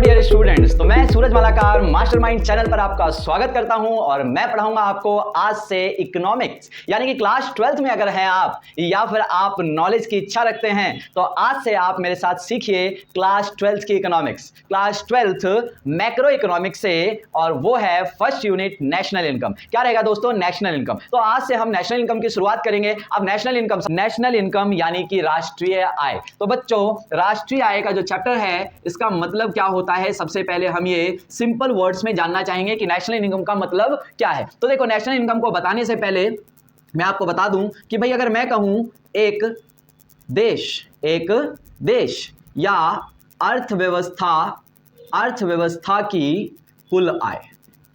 Dear students, तो मैं सूरज Malakar mastermind channel पर आपका स्वागत करता हूं और मैं पढ़ाऊंगा आपको आज से इकोनॉमिक्स, यानी कि क्लास 12th में अगर हैं आप या फिर आप नॉलेज की इच्छा रखते हैं तो आज से आप मेरे साथ सीखिए क्लास 12th की economics, class 12th macro economics से, और वो है फर्स्ट यूनिट नेशनल इनकम। क्या रहेगा दोस्तों? National income. तो आज से हम नेशनल इनकम की शुरुआत करेंगे। अब नेशनल इनकम यानी कि राष्ट्रीय आय। तो बच्चों, राष्ट्रीय आय का जो चैप्टर है इसका मतलब क्या होता है, सबसे पहले हम ये सिंपल वर्ड्स में जानना चाहेंगे कि नेशनल इनकम का मतलब क्या है। तो देखो, नेशनल इनकम को बताने से पहले मैं आपको बता दूं कि भाई अगर मैं कहूं एक देश या अर्थव्यवस्था की कुल आय।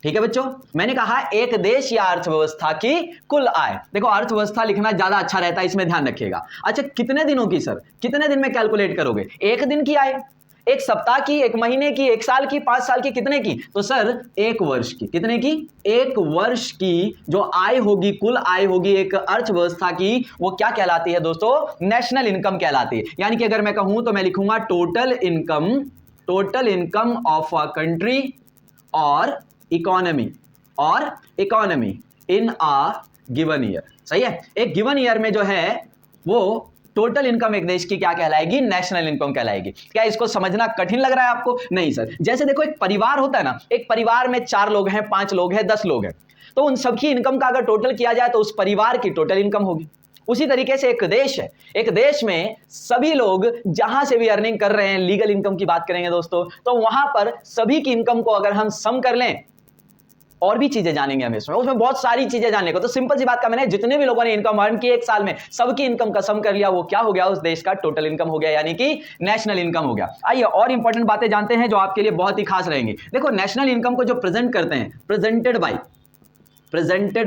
ठीक है बच्चों, मैंने कहा एक देश या अर्थव्यवस्था की कुल आय। देखो, अर्थव्यवस्था लिखना ज्यादा अच्छा रहता है, इसमें ध्यान रखिएगा। अच्छा, कितने दिनों की सर? कितने दिन में कैलकुलेट करोगे? एक दिन की आय, एक सप्ताह की, एक महीने की, एक साल की, 5 साल की, कितने की? तो सर एक वर्ष की। कितने की? एक वर्ष की जो आय होगी, कुल आय होगी एक अर्थव्यवस्था की, वो क्या कहलाती है दोस्तों? नेशनल इनकम कहलाती है। यानी कि अगर मैं कहूं तो मैं लिखूंगा total income of a country और economy in a given year. सही है? एक गिवन ईयर में जो है वो टोटल इनकम एक देश की क्या कहलाएगी? नेशनल इनकम कहलाएगी। क्या इसको समझना कठिन लग रहा है आपको? नहीं सर। जैसे देखो, एक परिवार होता है ना, एक परिवार में 4 लोग हैं, 5 लोग हैं, 10 लोग हैं, तो उन सबकी इनकम का अगर टोटल किया जाए तो उस परिवार की टोटल इनकम होगी। उसी तरीके से एक देश है, एक देश में सभी लोग जहां से भी अर्निंग कर रहे हैं, लीगल इनकम की बात करेंगे दोस्तों, तो वहां पर सभी की इनकम को अगर हम सम कर लें, और भी चीजें जानेंगे हम उसमें बहुत सारी चीजें जानने को। तो सिंपल सी बात का मैंने जितने भी लोगों ने इनकम अर्न की एक साल में, सबकी इनकम का सम कर लिया, वो क्या हो गया? उस देश का टोटल इनकम हो गया, यानी कि नेशनल इनकम हो गया। आइए और इंपॉर्टेंट बातें जानते हैं जो आपके लिए बहुत ही खास रहेंगी। देखो, नेशनल इनकम को जो प्रेजेंट करते हैं, प्रेजेंटेड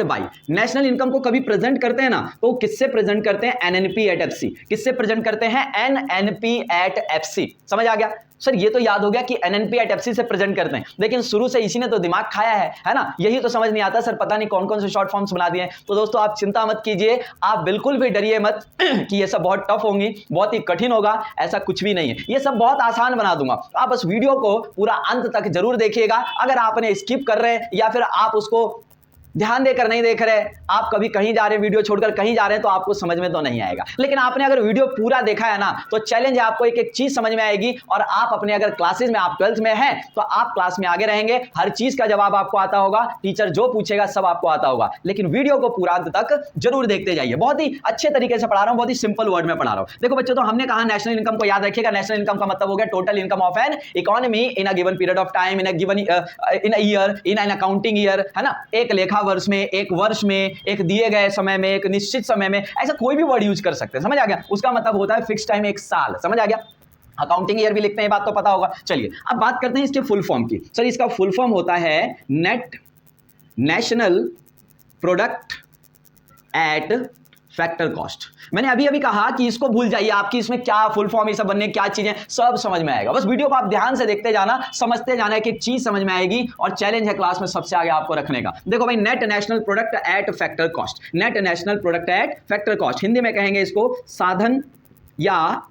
बाय नेशनल इनकम को कभी प्रेजेंट करते हैं ना, तो किससे प्रेजेंट करते हैं? NNP at FC. किससे प्रेजेंट करते हैं? NNP at FC. समझ आ गया सर? ये तो याद हो गया कि एनएनपी एट एफसी से प्रेजेंट करते हैं, लेकिन शुरू से इसी ने तो दिमाग खाया है ना? यही तो समझ नहीं आता सर, पता नहीं कौन कौन से शॉर्ट फॉर्म्स बना दिए हैं। तो दोस्तों आप चिंता मत कीजिए, आप बिल्कुल भी डरिए मत कि ये सब बहुत टफ होंगी, बहुत ही कठिन होगा, ऐसा कुछ भी नहीं है। ये सब बहुत आसान बना दूंगा। आप बस वीडियो को पूरा अंत तक जरूर देखिएगा। अगर आपने स्किप कर रहे हैं या फिर आप उसको ध्यान देकर नहीं देख रहे, आप कभी कहीं जा रहे हैं, वीडियो छोड़कर कहीं जा रहे हैं, तो आपको समझ में तो नहीं आएगा। लेकिन आपने अगर वीडियो पूरा देखा है ना, तो चैलेंज है, आपको एक एक चीज समझ में आएगी। और आप अपने अगर क्लासेस में, आप 12th में हैं तो आप क्लास में आगे रहेंगे, हर चीज का जवाब आपको आता होगा, टीचर जो पूछेगा सब आपको आता होगा। लेकिन वीडियो को पूरा अंत तक जरूर देखते जाइए। बहुत ही अच्छे तरीके से पढ़ा रहा हूं, बहुत ही सिंपल वर्ड में पढ़ा रहा हूं। देखो बच्चों, तो हमने कहा नेशनल इनकम को याद रखिएगा। नेशनल इनकम का मतलब हो गया total income of an economy in a given period of time, in a year, in an accounting year, है ना? एक लेखा वर्ष में, एक वर्ष में, एक दिए गए समय में, एक निश्चित समय में, ऐसा कोई भी वर्ड यूज कर सकते हैं। समझ आ गया? उसका मतलब होता है फिक्स टाइम, एक साल। समझ आ गया? अकाउंटिंग ईयर भी लिखते हैं, बात तो पता होगा। चलिए अब बात करते हैं इसके फुल फॉर्म की। सर इसका फुल फॉर्म होता है net national product at factor cost. मैंने अभी अभी कहा कि इसको भूल जाइए, आपकी इसमें क्या फुल फॉर्म, ये सब बनने क्या चीजें, सब समझ में आएगा। बस वीडियो को आप ध्यान से देखते जाना, समझते जाना, एक एक चीज समझ में आएगी। और चैलेंज है क्लास में सबसे आगे आपको रखने का। देखो भाई, net national product at factor cost. Net national product at factor cost, Hindi में कहेंगे इसको साधन या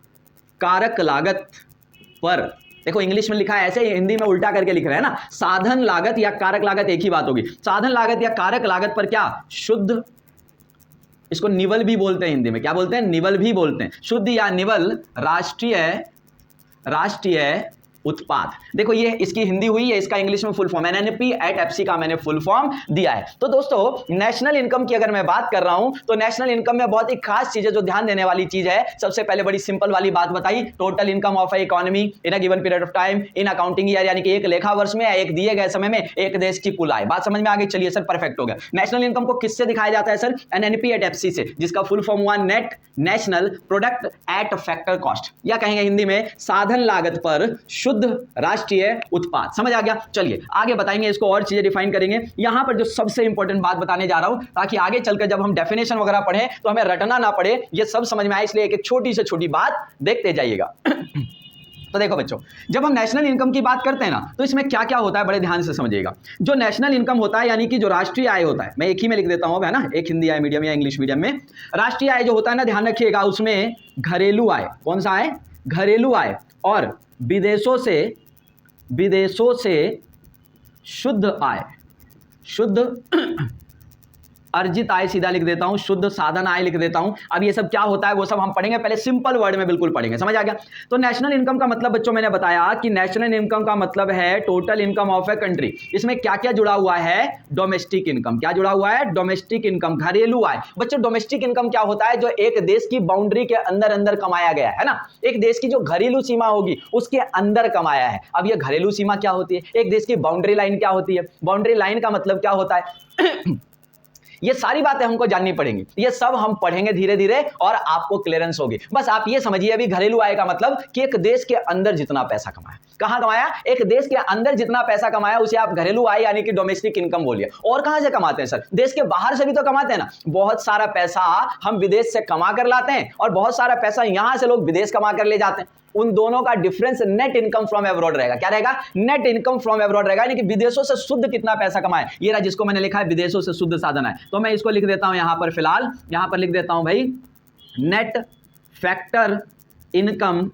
कारक लागत पर। देखो इंग्लिश में लिखा है ऐसे, हिंदी में उल्टा करके लिख रहे हैं ना। साधन लागत या कारक लागत एक ही बात होगी। साधन लागत या कारक लागत पर क्या? शुद्ध, इसको निवल भी बोलते हैं, हिंदी में क्या बोलते हैं? निवल भी बोलते हैं। शुद्ध या निवल राष्ट्रीय उत्पाद। देखो ये इसकी हिंदी हुई है, इसका इंग्लिश में full form NNP at FC का मैंने फुल फॉर्म दिया है। तो दोस्तों, नेशनल इनकम की अगर मैं बात कर रहा हूं तो नेशनल इनकम में बहुत ही खास चीज है जो ध्यान देने वाली चीज है। सबसे पहले बड़ी सिंपल वाली बात बताई, total income of A economy in a given period of time in accounting year, यानी कि एक लेखा वर्ष में, एक दिए गए समय में, एक देश की कुल आय। बात समझ में आ गई? चलिए सर, परफेक्ट हो गया। नेशनल इनकम को किससे दिखाया जाता है सर? एनएनपी एट एफसी से, जिसका फुल फॉर्म हुआ net national product at factor cost, या कहेंगे हिंदी में साधन लागत पर शुद्ध राष्ट्रीय उत्पाद। समझ आ गया? चलिए आगे बताएंगे, इसको और चीजें डिफाइन करेंगे। यहां पर जो सबसे इंपॉर्टेंट बात बताने जा रहा हूं, ताकि आगे चलकर जब हम डेफिनेशन वगैरह पढ़ें तो हमें रटना ना पड़े, ये सब समझ में आए, इसलिए एक एक छोटी से छोटी बात देखते जाइएगा। तो देखो बच्चों, जब हम नेशनल इनकम की बात करते हैं ना, तो इसमें क्या क्या होता है, बड़े ध्यान से समझिएगा। जो नेशनल इनकम होता है, यानी कि जो राष्ट्रीय आय होता है, मैं एक ही में लिख देता हूं, है ना, एक हिंदी आय मीडियम या इंग्लिश मीडियम में। राष्ट्रीय आय जो होता है ना, ध्यान रखिएगा, उसमें घरेलू आय, कौन सा आय? घरेलू आय, और विदेशों से विदेशों से शुद्ध आय, शुद्ध अर्जित आय सीधा लिख देता हूं, शुद्ध साधन आय लिख देता हूं। अब ये सब क्या होता है वो सब हम पढ़ेंगे, पहले सिंपल वर्ड में बिल्कुल पढ़ेंगे, समझ आ गया। तो नेशनल इनकम का मतलब बच्चों मैंने बताया कि नेशनल इनकम का मतलब है total income of a country. इसमें क्या क्या जुड़ा हुआ है? Domestic income. क्या जुड़ा हुआ है? डोमेस्टिक इनकम, घरेलू आय। बच्चों डोमेस्टिक इनकम क्या होता है? जो एक देश की बाउंड्री के अंदर अंदर कमाया गया है ना, एक देश की जो घरेलू सीमा होगी उसके अंदर कमाया है। अब ये घरेलू सीमा क्या होती है? एक देश की बाउंड्री लाइन क्या होती है? बाउंड्री लाइन का मतलब क्या होता है? ये सारी बातें हमको जाननी पड़ेंगी, ये सब हम पढ़ेंगे धीरे धीरे और आपको क्लियरेंस होगी। बस आप ये समझिए अभी घरेलू आय का मतलब कि एक देश के अंदर जितना पैसा कमाया, कहां कमाया? एक देश के अंदर जितना पैसा कमाया उसे आप घरेलू आय यानी कि डोमेस्टिक इनकम बोलिए। और कहां से कमाते हैं सर? देश के बाहर से भी तो कमाते हैं ना। बहुत सारा पैसा हम विदेश से कमा कर लाते हैं और बहुत सारा पैसा यहां से लोग विदेश कमा कर ले जाते हैं। उन दोनों का difference net income from abroad रहेगा। क्या रहेगा? नेट इनकम फ्रॉम एब्रॉड रहेगा, यानी कि विदेशों से शुद्ध कितना पैसा कमाए। ये रहा जिसको मैंने लिखा है विदेशों से शुद्ध साधन है, तो मैं इसको लिख देता हूं यहां पर, फिलहाल यहां पर लिख देता हूं भाई net factor income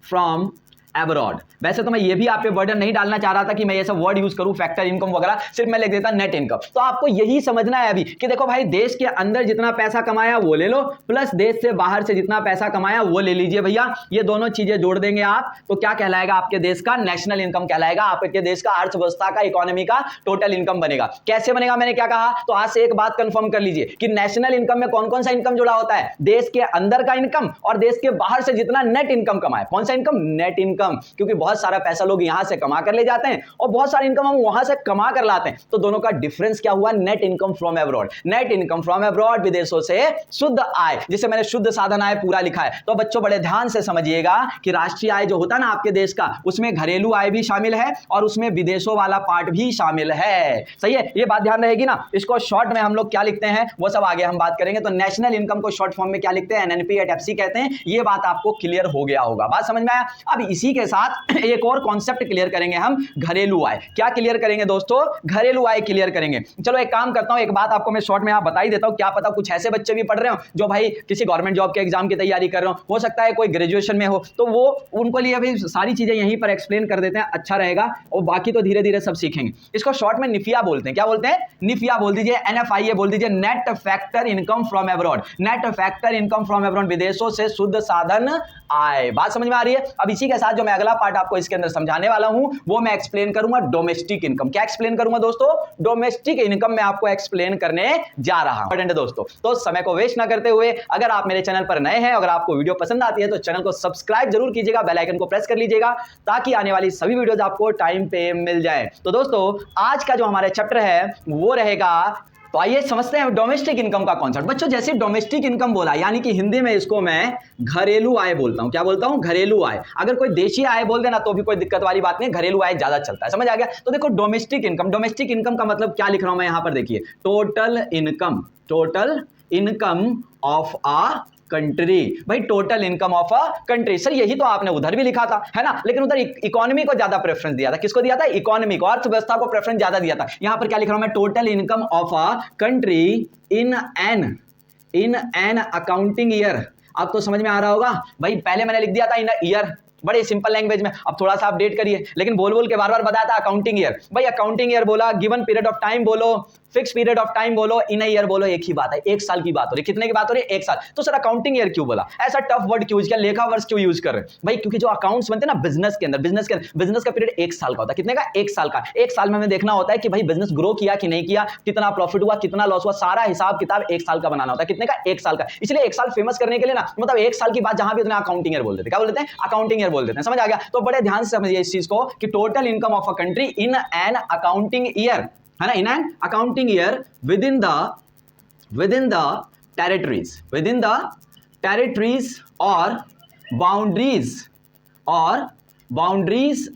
from abroad. वैसे तो मैं ये भी आप पे बर्डन नहीं डालना चाह रहा था कि मैं ये सब वर्ड यूज करूं फैक्टर इनकम वगैरह, सिर्फ मैं लिख देता नेट इनकम। तो आपको यही समझना है अभी कि देखो भाई देश के अंदर जितना पैसा कमाया वो ले लो, प्लस देश से बाहर से जितना पैसा कमाया वो ले लीजिए भैया। ये दोनों चीजें जोड़ देंगे आप तो क्या कहलाएगा? आपके देश का नेशनल इनकम कहलाएगा, आपके देश का अर्थव्यवस्था का, इकोनॉमी का टोटल इनकम बनेगा। कैसे बनेगा? मैंने क्या कहा? तो आज से एक बात कंफर्म कर लीजिए कि नेशनल इनकम में कौन कौन सा इनकम जुड़ा होता है? देश के अंदर का इनकम और देश के बाहर से जितना नेट इनकम कमाए। कौन सा इनकम? Net income. क्योंकि बहुत सारा पैसा लोग यहां से कमा कर ले जाते हैं और बहुत सारा इनकम हम वहां से कमा कर लाते हैं, तो दोनों का डिफरेंस क्या हुआ? Net income from abroad. Net income from abroad, विदेशों से शुद्ध आय, जिसे मैंने शुद्ध साधन आय पूरा लिखा है। तो बच्चों बड़े ध्यान से समझिएगा कि राष्ट्रीय आय जो होता है ना आपके देश का, उसमें घरेलू आय भी शामिल है और उसमें विदेशों वाला पार्ट भी शामिल है। सही है, ये बात ध्यान रहेगी ना। इसको शॉर्ट में हम लोग क्या लिखते हैं वो सब आगे हम बात करेंगे। तो नेशनल इनकम को शॉर्ट फॉर्म में क्या लिखते हैं? NNP/FC कहते हैं। ये बात आपको क्लियर हो गया होगा, बात समझ में आया। अब इसी के साथ एक और कॉन्सेप्ट क्लियर करेंगे हम, घरेलू आय। क्या क्लियर करेंगे दोस्तों? घरेलू आय क्लियर करेंगे। चलो एक काम करता हूं, एक बात आपको मैं शॉर्ट में बता ही देता हूं। क्या पता कुछ ऐसे बच्चे भी पढ़ रहे हो जो भाई किसी गवर्नमेंट जॉब के एग्जाम की तैयारी कर रहे हो सकता है कोई ग्रेजुएशन में हो, तो वो उनको लिए अभी सारी चीजें यहीं पर एक्सप्लेन कर देते हैं, अच्छा रहेगा। और बाकी तो धीरे धीरे सब सीखेंगे। इसको शॉर्ट में निफिया बोलते हैं। क्या बोलते हैं? निफिया बोल दीजिए, NFIA बोल दीजिए, net factor income from abroad. Net factor income from abroad, विदेशों से शुद्ध साधन आय। बात समझ में आ रही है? अब इसी के साथ जो मैं अगला पार्ट आपको इसके अंदर समझाने वाला हूं वो मैं एक्सप्लेन करूंगा डोमेस्टिक इनकम। क्या एक्सप्लेन करूंगा दोस्तों? डोमेस्टिक इनकम मैं आपको एक्सप्लेन करने जा रहा हूं दोस्तों। तो समय को वेस्ट ना करते हुए, अगर आप मेरे चैनल पर नए हैं, अगर आपको वीडियो पसंद आती है तो चैनल को सब्सक्राइब जरूर कीजिएगा, बेल आइकन को प्रेस कर लीजिएगा ताकि आने वाली सभी वीडियोस आपको टाइम पे मिल जाए। तो दोस्तों आज का जो हमारा चैप्टर है वो रहेगा, तो आइए समझते हैं डोमेस्टिक इनकम का कॉन्सेप्ट। बच्चों जैसे डोमेस्टिक इनकम बोला, यानी कि हिंदी में इसको मैं घरेलू आय बोलता हूं। क्या बोलता हूं? घरेलू आय। अगर कोई देशी आय बोल देना तो भी कोई दिक्कत वाली बात नहीं, घरेलू आय ज्यादा चलता है, समझ आ गया। तो देखो डोमेस्टिक इनकम, डोमेस्टिक इनकम का मतलब क्या लिख रहा हूं मैं यहां पर, देखिए total income, total income of a country. भाई total income of a country, sir यही तो आपने उधर भी लिखा था, है ना। लेकिन उधर इकोनॉमी को ज्यादा प्रेफरेंस दिया था। किसको दिया था? इकोनॉमी को, अर्थव्यवस्था को प्रेफरेंस ज्यादा दिया था। यहां पर क्या लिख रहा हूं मैं? Total income of a country in an accounting year. अब तो समझ में आ रहा होगा भाई, पहले मैंने लिख दिया था इन ईयर, बड़े सिंपल लैंग्वेज में। अब थोड़ा सा अपडेट करिए, लेकिन बोल बोल के बार बार बताया था अकाउंटिंग ईयर। भाई अकाउंटिंग ईयर बोला, गिवन पीरियड ऑफ टाइम बोलो, फिक्स पीरियड ऑफ टाइम बोलो, इन ईयर बोलो, एक ही बात है। एक साल की बात हो रही, कितने की बात हो रही है? एक साल। तो सर अकाउंटिंग ईयर क्यों बोला? ऐसा टफ वर्ड क्यों यूज किया, लेखा वर्ष क्यों यूज कर रहे हैं? भाई क्योंकि जो अकाउंट्स बनते हैं ना बिजनेस के अंदर, बिजनेस का पीरियड एक साल का होता है। कितने का? एक साल का। एक साल में हमें देखना होता है कि भाई बिजनेस ग्रो किया कि नहीं किया, कितना प्रॉफिट हुआ, कितना लॉस हुआ, सारा हिसाब किताब एक साल का बनाना होता है। कितने का? एक साल का। इसलिए एक साल फेमस करने के लिए ना, मतलब एक साल की बात जहां भी उतना अकाउंटिंग ईयर बोल देते हैं। क्या बोल देते हैं? अकाउंटिंग ईयर बोल देते हैं, समझ आ गया। तो बड़े ध्यान से समझिए इस चीज को कि total income of a country in an accounting year, है ना, in an accounting year within the territories और बाउंड्रीज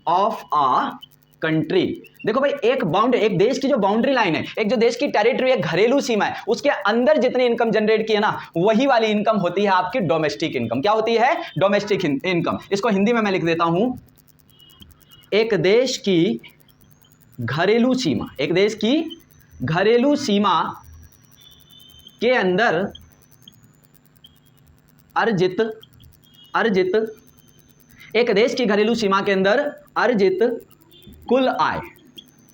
ऑफ अ कंट्री। देखो भाई एक देश की जो बाउंड्री लाइन है, एक जो देश की टेरिटरी है, घरेलू सीमा है, उसके अंदर जितनी इनकम जनरेट की है ना, वही वाली इनकम होती है आपकी डोमेस्टिक इनकम। क्या होती है? Domestic income. इसको हिंदी में मैं लिख देता हूं, एक देश की घरेलू सीमा, एक देश की घरेलू सीमा के अंदर अर्जित एक देश की घरेलू सीमा के अंदर अर्जित कुल आय,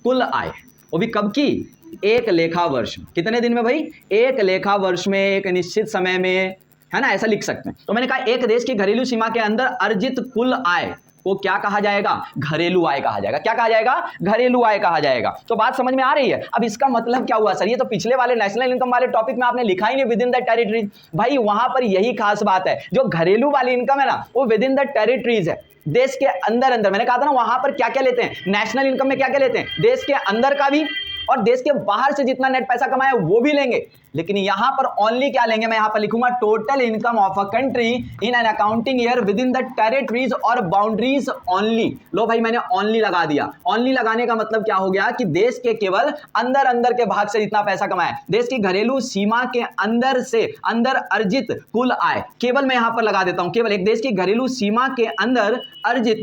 कुल आय वो भी कब की, एक लेखा वर्ष में। कितने दिन में भाई, एक लेखा वर्ष में, एक निश्चित समय में, है ना, ऐसा लिख सकते हैं। तो मैंने कहा एक देश की घरेलू सीमा के अंदर अर्जित कुल आय को क्या कहा जाएगा, घरेलू आय कहा जाएगा। क्या कहा जाएगा, घरेलू आय कहा जाएगा। तो बात समझ में आ रही है। अब इसका मतलब क्या हुआ सर, ये तो पिछले वाले नेशनल इनकम वाले टॉपिक में आपने लिखा ही नहीं, विद इन द टेरिटरी। भाई वहां पर यही खास बात है, जो घरेलू वाली इनकम है ना वो विद इन द टेरिटरीज है, देश के अंदर अंदर। मैंने कहा था ना वहां पर क्या क्या लेते हैं, नेशनल इनकम में क्या क्या लेते हैं, देश के अंदर का भी और देश के बाहर से जितना नेट पैसा कमाया वो भी लेंगे। लेकिन यहां पर ओनली क्या लेंगे, मैं यहां पर लिखूंगा total income of a country in an accounting year with in the territories और बाउंड्रीज ओनली। लो भाई मैंने ओनली लगा दिया। ओनली लगाने का मतलब क्या हो गया कि देश के केवल अंदर अंदर के भाग से जितना पैसा कमाया, देश की घरेलू सीमा के अंदर से अंदर अर्जित कुल आय, केवल मैं यहां पर लगा देता हूं, केवल एक देश की घरेलू सीमा के अंदर अर्जित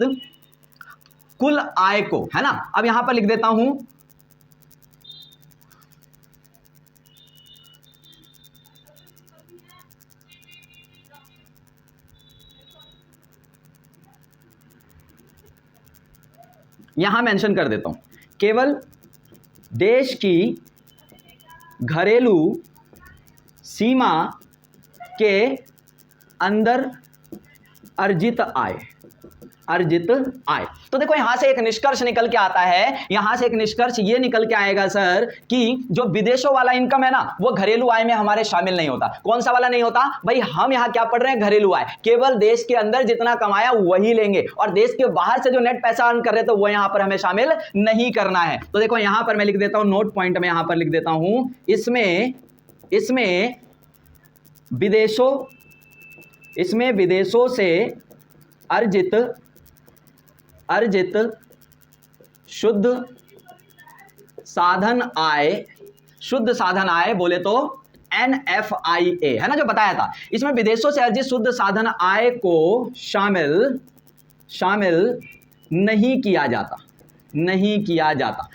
कुल आय को, है ना। अब यहां पर लिख देता हूं यहां मेंशन कर देता हूं, केवल देश की घरेलू सीमा के अंदर अर्जित आय, अर्जित आय। तो देखो यहां से एक निष्कर्ष निकल के आता है, यहां से एक निष्कर्ष ये निकल के आएगा सर कि जो विदेशों वाला इनकम है ना वो घरेलू आय में हमारे शामिल नहीं होता। कौन सा वाला नहीं होता भाई, हम यहां क्या पढ़ रहे हैं, घरेलू आय। केवल देश के अंदर जितना कमाया वही लेंगे और देश के बाहर से जो नेट पैसा अर्न कर रहे तो वो यहां पर हमें शामिल नहीं करना है। तो देखो यहां पर मैं लिख देता हूं, नोट पॉइंट में यहां पर लिख देता हूं, इसमें विदेशों से अर्जित शुद्ध साधन आय बोले तो NFIA है ना, जो बताया था। इसमें विदेशों से अर्जित शुद्ध साधन आय को शामिल नहीं किया जाता।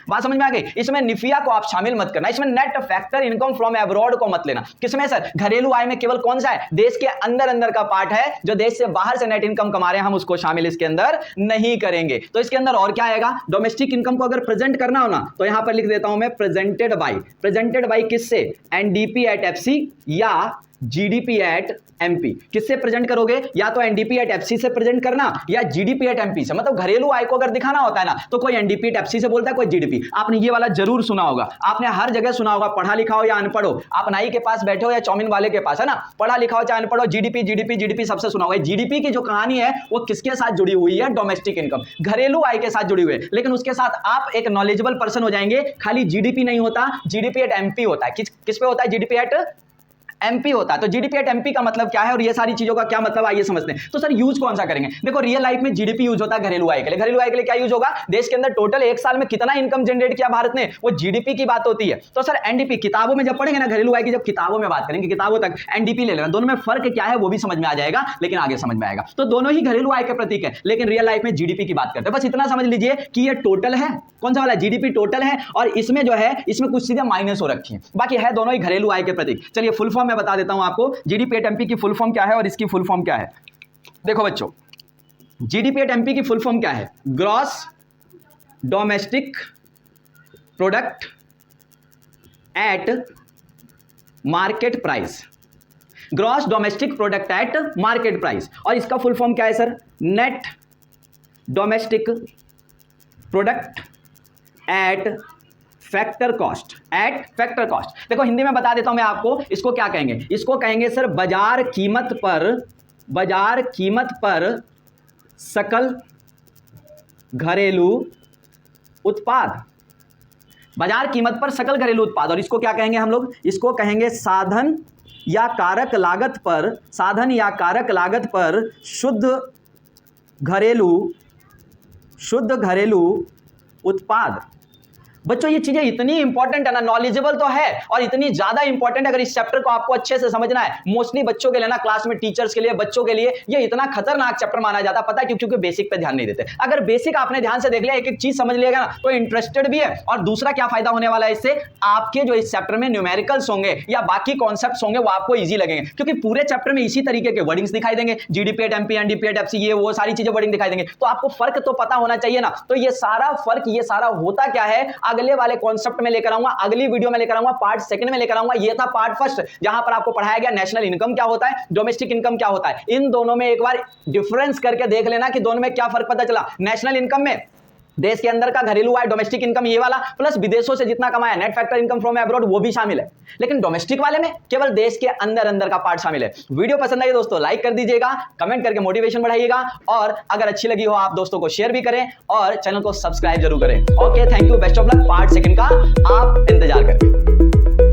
बात समझ में आ गई। इसमें निफिया को आप शामिल मत करना, इसमें net factor income from abroad को मत लेना। किसमें सर, घरेलू आय में केवल कौन सा है, देश के अंदर अंदर का पार्ट है, जो देश से बाहर से नेट इनकम कमा रहे हैं हम उसको शामिल इसके अंदर नहीं करेंगे। तो इसके अंदर और क्या आएगा, डोमेस्टिक इनकम को अगर प्रेजेंट करना हो ना तो यहां पर लिख देता हूं मैं प्रेजेंटेड बाय किससे, NDP एट FC या GDP एट MP। किससे प्रेजेंट करोगे, या तो NDP एट FC से प्रेजेंट करना या GDP एट MP से। मतलब घरेलू आय को अगर दिखाना होता है ना तो कोई NDP एट FC से बोलता है, कोई GDP। आपने ये वाला जरूर सुना होगा, आपने हर जगह सुना होगा, पढ़ा लिखा हो या अनपढ़ हो, आप नाई के पास बैठे हो या चाउमीन वाले के पास, है ना, पढ़ा लिखा हो चाहे अनपढ़ हो, GDP सबसे सुना होगा। GDP की जो कहानी है वो किसके साथ जुड़ी हुई है, डोमेस्टिक इनकम, घरेलू आय के साथ जुड़ी हुई है। लेकिन उसके साथ आप एक नॉलेजेबल पर्सन हो जाएंगे, खाली GDP नहीं होता, GDP एट MP होता है। किस पे होता है, GDP एट MP होता है। तो GDP एट MP का मतलब क्या है और ये सारी चीजों का क्या मतलब आइए समझते हैं। तो सर यूज कौन सा करेंगे, देखो रियल लाइफ में GDP यूज होता है घरेलू आय के लिए। घरेलू आय के लिए क्या यूज होगा, देश के अंदर टोटल एक साल में कितना इनकम जनरेट किया भारत ने, वो GDP की बात होती है। तो सर NDP किताबों में जब पढ़ेंगे ना, घरेलू आय की जब किताबों में बात करेंगे, किताबों तक NDP ले लेना, दोनों में फर्क क्या है वो भी समझ में आ जाएगा, लेकिन आगे समझ में आएगा। तो दोनों ही घरेलू आय के प्रतीक है, लेकिन रियल लाइफ में GDP की बात करते हैं। बस इतना समझ लीजिए कि ये टोटल है, कौन सा वाला, GDP टोटल है, और इसमें जो है इसमें कुछ चीजें माइनस हो रखी हैं, बाकी है दोनों ही घरेलू आय के प्रतीक। चलिए फुल फॉर्म में बता देता हूं आपको, GDP एट MP की फुल फॉर्म क्या है और इसकी फुल फॉर्म क्या है। देखो बच्चों, GDP एट MP की फुल फॉर्म क्या है, gross domestic product at market price, gross domestic product at market price. और इसका फुल फॉर्म क्या है sir, net domestic product at factor cost, देखो हिंदी में बता देता हूं मैं आपको, इसको क्या कहेंगे, इसको कहेंगे सर बाजार कीमत पर सकल घरेलू उत्पाद, बाजार कीमत पर सकल घरेलू उत्पाद। और इसको क्या कहेंगे हम लोग, इसको कहेंगे साधन या कारक लागत पर शुद्ध घरेलू उत्पाद। बच्चों ये चीजें इतनी इंपॉर्टेंट है ना, नॉलेजेबल तो है और इतनी ज्यादा इंपॉर्टेंट, अगर इस चैप्टर को आपको अच्छे से समझना है, मोस्टली बच्चों के लिए ना, क्लास में टीचर्स के लिए, बच्चों के लिए ये इतना खतरनाक चैप्टर माना जाता है। पता है क्यों? क्योंकि बेसिक पे ध्यान नहीं देते। अगर बेसिक आपने ध्यान से देख लिया, एक एक चीज समझ लिएगा ना, तो इंटरेस्टेड भी है। और दूसरा क्या फायदा होने वाला है इससे, आपके जो इस चैप्टर में न्यूमेरिकल्स होंगे या बाकी कॉन्सेप्ट्स होंगे वो आपको इजी लगेंगे, क्योंकि पूरे चैप्टर में इसी तरीके के वर्डिंग्स दिखाई देंगे, जीडीपीएट, एमपी, एनडीपीएट, एफसी, ये वो सारी चीजें वर्डिंग दिखाई देंगे, तो आपको फर्क तो पता होना चाहिए ना। तो ये सारा फर्क, ये सारा होता क्या है, अगले वाले कॉन्सेप्ट में लेकर आऊंगा, अगली वीडियो में लेकर आऊंगा, पार्ट सेकंड में लेकर आऊंगा। ये था पार्ट फर्स्ट, जहां पर आपको पढ़ाया गया नेशनल इनकम क्या होता है, डोमेस्टिक इनकम क्या होता है। इन दोनों में एक बार डिफरेंस करके देख लेना कि दोनों में क्या फर्क पता चला। नेशनल इनकम में देश के अंदर का घरेलू आय, डोमेस्टिक इनकम ये वाला, प्लस विदेशों से जितना कमाया, net factor income from abroad, वो भी शामिल है। लेकिन डोमेस्टिक वाले में केवल देश के अंदर अंदर का पार्ट शामिल है। वीडियो पसंद आई दोस्तों लाइक कर दीजिएगा, कमेंट करके मोटिवेशन बढ़ाइएगा, और अगर अच्छी लगी हो आप दोस्तों को शेयर भी करें और चैनल को सब्सक्राइब जरूर करें। Okay, thank you, best of luck. Part second का आप इंतजार करें।